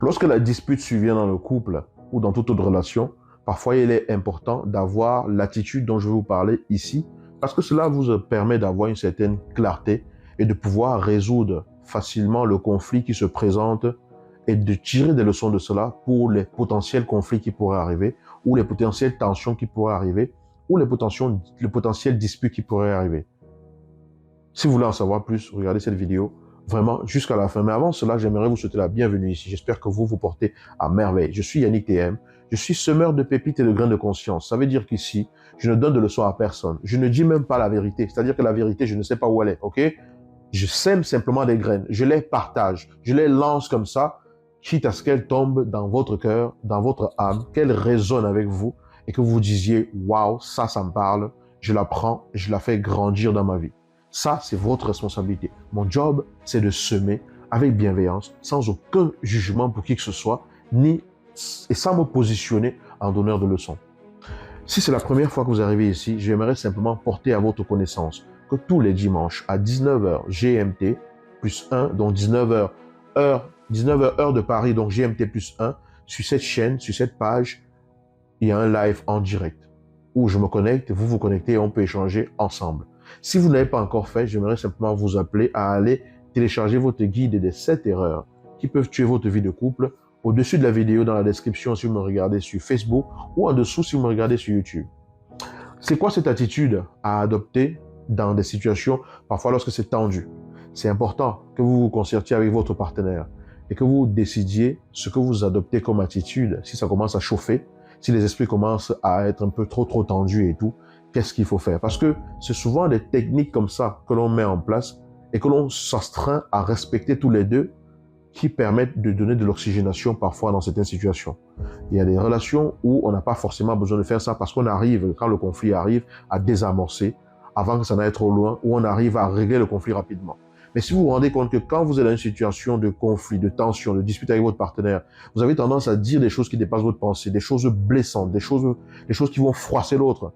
Lorsque la dispute survient dans le couple ou dans toute autre relation, parfois il est important d'avoir l'attitude dont je vais vous parler ici, parce que cela vous permet d'avoir une certaine clarté et de pouvoir résoudre facilement le conflit qui se présente et de tirer des leçons de cela pour les potentiels conflits qui pourraient arriver, ou les potentielles tensions qui pourraient arriver, ou les potentiels disputes qui pourraient arriver. Si vous voulez en savoir plus, regardez cette vidéo vraiment jusqu'à la fin. Mais avant cela, j'aimerais vous souhaiter la bienvenue ici. J'espère que vous vous portez à merveille. Je suis Yannick TM. Je suis semeur de pépites et de grains de conscience. Ça veut dire qu'ici, je ne donne de leçons à personne. Je ne dis même pas la vérité. C'est-à-dire que la vérité, je ne sais pas où elle est, ok? Je sème simplement des graines. Je les partage. Je les lance comme ça, quitte à ce qu'elles tombent dans votre cœur, dans votre âme, qu'elles résonnent avec vous et que vous vous disiez, waouh, ça me parle. Je la prends et je la fais grandir dans ma vie. Ça, c'est votre responsabilité. Mon job, c'est de semer avec bienveillance, sans aucun jugement pour qui que ce soit, et sans me positionner en donneur de leçons. Si c'est la première fois que vous arrivez ici, j'aimerais simplement porter à votre connaissance que tous les dimanches à 19h GMT plus 1, donc 19h heure de Paris, donc GMT plus 1, sur cette chaîne, sur cette page, il y a un live en direct où je me connecte, vous vous connectez et on peut échanger ensemble. Si vous n'avez pas encore fait, j'aimerais simplement vous appeler à aller télécharger votre guide des 7 erreurs qui peuvent tuer votre vie de couple au-dessus de la vidéo dans la description si vous me regardez sur Facebook ou en dessous si vous me regardez sur YouTube. C'est quoi cette attitude à adopter dans des situations parfois lorsque c'est tendu? C'est important que vous vous concertiez avec votre partenaire et que vous décidiez ce que vous adoptez comme attitude si ça commence à chauffer, si les esprits commencent à être un peu trop tendus et tout. Qu'est-ce qu'il faut faire? Parce que c'est souvent des techniques comme ça que l'on met en place et que l'on s'astreint à respecter tous les deux qui permettent de donner de l'oxygénation parfois dans certaines situations. Il y a des relations où on n'a pas forcément besoin de faire ça parce qu'on arrive, quand le conflit arrive, à désamorcer avant que ça n'aille trop loin, ou on arrive à régler le conflit rapidement. Mais si vous vous rendez compte que quand vous êtes dans une situation de conflit, de tension, de dispute avec votre partenaire, vous avez tendance à dire des choses qui dépassent votre pensée, des choses blessantes, des choses qui vont froisser l'autre,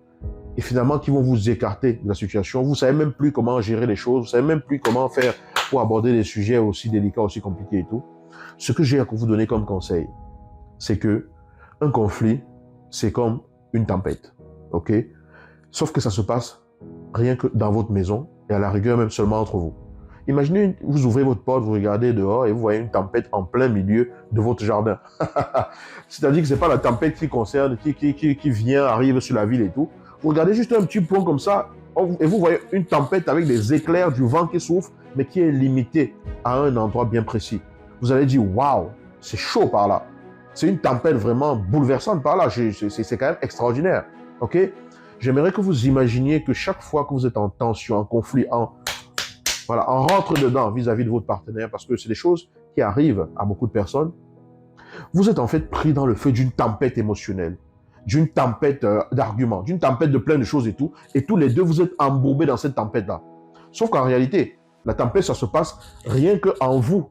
et finalement qui vont vous écarter de la situation. Vous ne savez même plus comment gérer les choses, vous ne savez même plus comment faire pour aborder des sujets aussi délicats, aussi compliqués et tout. Ce que j'ai à vous donner comme conseil, c'est que un conflit, c'est comme une tempête, ok? Sauf que ça se passe rien que dans votre maison et à la rigueur même seulement entre vous. Imaginez, vous ouvrez votre porte, vous regardez dehors et vous voyez une tempête en plein milieu de votre jardin. C'est-à-dire que ce n'est pas la tempête qui concerne, qui vient, arrive sur la ville et tout. Vous regardez juste un petit point comme ça et vous voyez une tempête avec des éclairs, du vent qui souffle, mais qui est limité à un endroit bien précis. Vous allez dire, waouh, c'est chaud par là. C'est une tempête vraiment bouleversante par là. C'est quand même extraordinaire. Ok? J'aimerais que vous imaginiez que chaque fois que vous êtes en tension, en conflit, on rentre dedans vis-à-vis de votre partenaire, parce que c'est des choses qui arrivent à beaucoup de personnes. Vous êtes en fait pris dans le feu d'une tempête émotionnelle, d'une tempête d'arguments, d'une tempête de plein de choses et tout. Et tous les deux, vous êtes embourbés dans cette tempête-là. Sauf qu'en réalité, la tempête, ça se passe rien qu'en vous.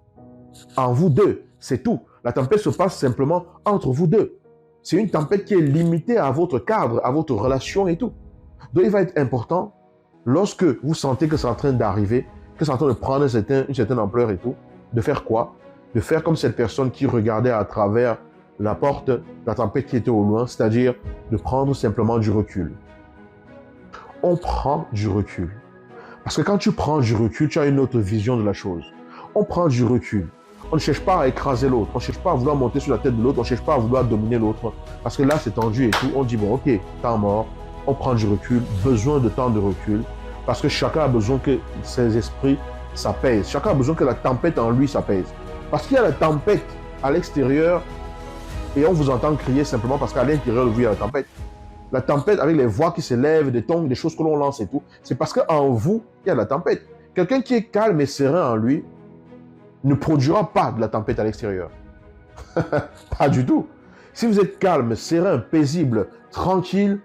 En vous deux, c'est tout. La tempête se passe simplement entre vous deux. C'est une tempête qui est limitée à votre cadre, à votre relation et tout. Donc, il va être important, lorsque vous sentez que c'est en train d'arriver, que c'est en train de prendre une certaine ampleur et tout, de faire quoi? De faire comme cette personne qui regardait à travers la porte, la tempête qui était au loin, c'est-à-dire de prendre simplement du recul. On prend du recul. Parce que quand tu prends du recul, tu as une autre vision de la chose. On prend du recul. On ne cherche pas à écraser l'autre. On ne cherche pas à vouloir monter sur la tête de l'autre. On ne cherche pas à vouloir dominer l'autre. Parce que là, c'est tendu et tout. On dit, bon, ok, temps mort. On prend du recul. Besoin de temps de recul. Parce que chacun a besoin que ses esprits s'apaisent. Chacun a besoin que la tempête en lui s'apaise. Parce qu'il y a la tempête à l'extérieur et on vous entend crier simplement parce qu'à l'intérieur de vous, il y a la tempête. La tempête avec les voix qui s'élèvent, des tons, des choses que l'on lance et tout, c'est parce qu'en vous, il y a la tempête. Quelqu'un qui est calme et serein en lui ne produira pas de la tempête à l'extérieur. Pas du tout. Si vous êtes calme, serein, paisible, tranquille,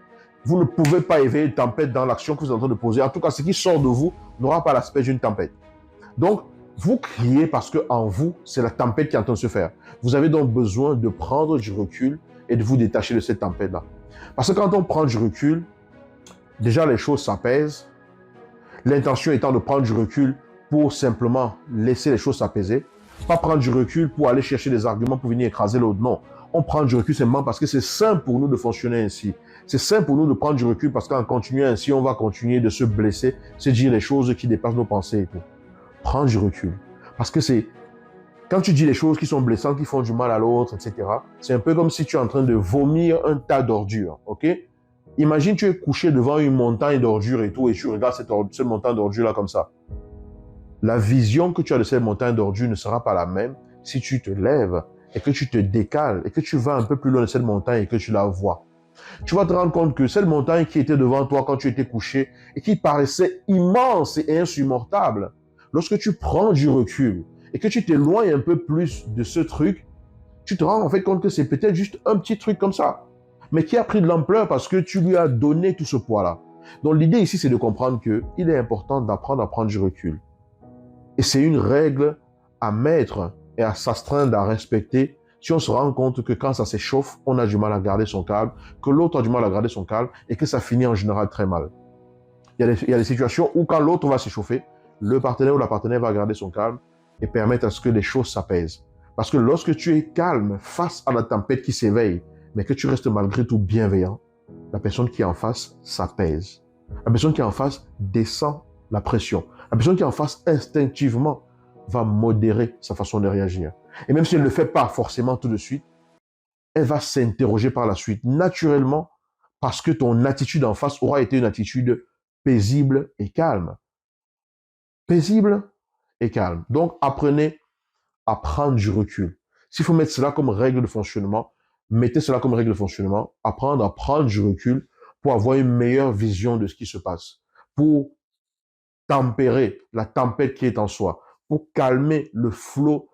vous ne pouvez pas éveiller une tempête dans l'action que vous êtes en train de poser. En tout cas, ce qui sort de vous n'aura pas l'aspect d'une tempête. Donc, vous criez parce qu'en vous, c'est la tempête qui est en train de se faire. Vous avez donc besoin de prendre du recul et de vous détacher de cette tempête-là. Parce que quand on prend du recul, déjà les choses s'apaisent. L'intention étant de prendre du recul pour simplement laisser les choses s'apaiser. Pas prendre du recul pour aller chercher des arguments pour venir écraser l'autre. Non. On prend du recul seulement parce que c'est sain pour nous de fonctionner ainsi. C'est sain pour nous de prendre du recul parce qu'en continuant ainsi, on va continuer de se blesser, se dire les choses qui dépassent nos pensées et tout. Prends du recul. Parce que c'est quand tu dis les choses qui sont blessantes, qui font du mal à l'autre, etc., c'est un peu comme si tu es en train de vomir un tas d'ordures, ok? Imagine tu es couché devant une montagne d'ordures et tout, et tu regardes cette montagne d'ordures-là comme ça. La vision que tu as de cette montagne d'ordures ne sera pas la même si tu te lèves et que tu te décales et que tu vas un peu plus loin de cette montagne et que tu la vois. Tu vas te rendre compte que cette montagne qui était devant toi quand tu étais couché et qui paraissait immense et insurmontable, lorsque tu prends du recul et que tu t'éloignes un peu plus de ce truc, tu te rends en fait compte que c'est peut-être juste un petit truc comme ça, mais qui a pris de l'ampleur parce que tu lui as donné tout ce poids-là. Donc l'idée ici, c'est de comprendre qu'il est important d'apprendre à prendre du recul. Et c'est une règle à mettre et à s'astreindre à respecter si on se rend compte que quand ça s'échauffe, on a du mal à garder son calme, que l'autre a du mal à garder son calme et que ça finit en général très mal. Il y a des situations où quand l'autre va s'échauffer, le partenaire ou la partenaire va garder son calme et permettre à ce que les choses s'apaisent. Parce que lorsque tu es calme face à la tempête qui s'éveille, mais que tu restes malgré tout bienveillant, la personne qui est en face s'apaise. La personne qui est en face descend la pression. La personne qui est en face instinctivement va modérer sa façon de réagir. Et même si elle ne le fait pas forcément tout de suite, elle va s'interroger par la suite, naturellement, parce que ton attitude en face aura été une attitude paisible et calme. Paisible et calme. Donc, apprenez à prendre du recul. S'il faut mettre cela comme règle de fonctionnement, mettez cela comme règle de fonctionnement, apprendre à prendre du recul pour avoir une meilleure vision de ce qui se passe, pour tempérer la tempête qui est en soi, pour calmer le flot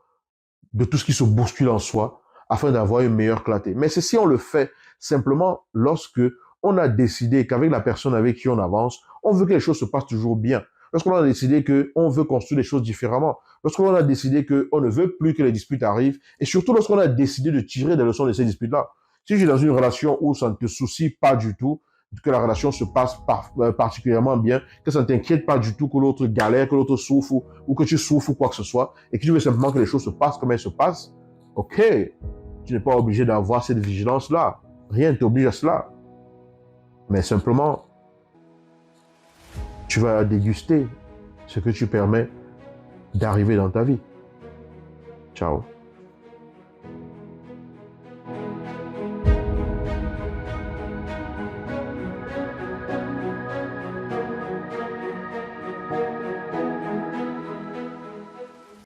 de tout ce qui se bouscule en soi, afin d'avoir une meilleure clarté. Mais ceci, on le fait simplement lorsque on a décidé qu'avec la personne avec qui on avance, on veut que les choses se passent toujours bien. Lorsqu'on a décidé qu'on veut construire les choses différemment, lorsqu'on a décidé qu'on ne veut plus que les disputes arrivent, et surtout lorsqu'on a décidé de tirer des leçons de ces disputes-là. Si je suis dans une relation où ça ne te soucie pas du tout, que la relation se passe particulièrement bien, que ça ne t'inquiète pas du tout que l'autre galère, que l'autre souffre ou que tu souffres ou quoi que ce soit, et que tu veux simplement que les choses se passent comme elles se passent, ok, tu n'es pas obligé d'avoir cette vigilance-là. Rien ne t'oblige à cela. Mais simplement, tu vas déguster ce que tu permets d'arriver dans ta vie. Ciao.